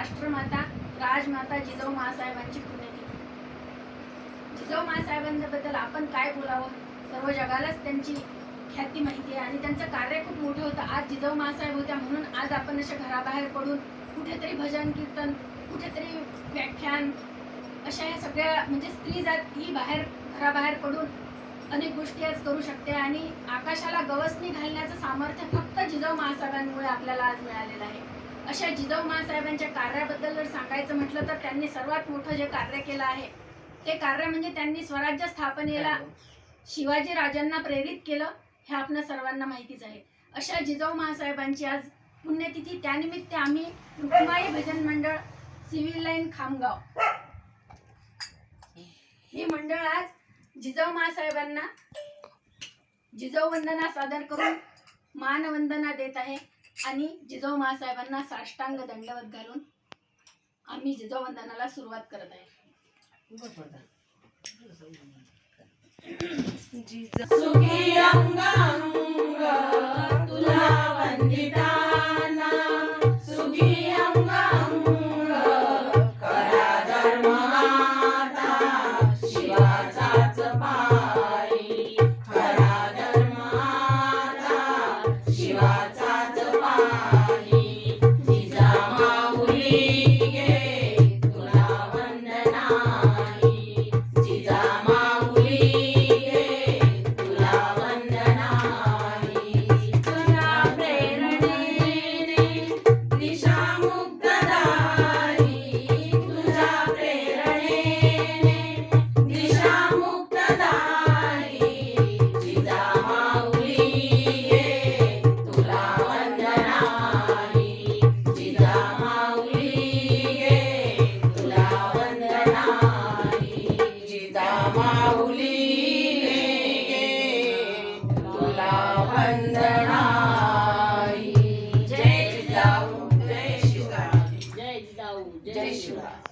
राष्ट्रमाता राजमाता जिजाऊ माँसाहेबांची पुण्यतिथी. जिजाऊ माँसाहेबांबद्दल आपण काय बोलावं, सर्व जगालाच त्यांची ख्याती माहिती आहे आणि त्यांचं कार्य खूप मोठं होतं. आज जिजाऊ माँसाहेब होत्या म्हणून आज आपण अशा घराबाहेर पडून कुठेतरी भजन कीर्तन, कुठेतरी व्याख्यान, अशा या सगळ्या म्हणजे स्त्री जात ही घराबाहेर पडून अनेक गोष्टी आज करू शकते आणि आकाशाला गवसणी घालण्याचं सामर्थ्य फक्त जिजाऊ माँसाहेबांमुळे आपल्याला आज मिळालेलं आहे. अशा जिजाऊ माँसाहेबांच्या कार्याबद्दल जर सांगायचं म्हटलं तर त्यांनी सर्वात मोठं जे कार्य केलं आहे ते कार्य म्हणजे त्यांनी स्वराज्य स्थापनेला शिवाजी राजांना प्रेरित केलं, हे आपल्या सर्वांना माहितीच आहे. अशा जिजाऊ माँसाहेबांची आज पुण्यतिथी, त्यानिमित्त आम्ही रुक्माई भजन मंडळ सिव्हिल लाईन खामगाव हे मंडळ आज जिजाऊ माँसाहेबांना जिजाऊ वंदना सादर करून मानवंदना देत आहे आणि जिजाऊ माँसाहेबांना साष्टांग दंडवत घालून आम्ही जिजाऊ वंदनाला सुरुवात करत आहे. सुखी अंग अंग तुला वंदिताना, सुखी अंग अंग करा धर्म आता शिवाचाच पायी, करा धर्म आता शिवाचाच पायी. जिजा माऊली गे तुला वंदनाई, जिजा माऊली जय जिजाऊ, जय शिवराय, जय जिजाऊ, जय शिवराय.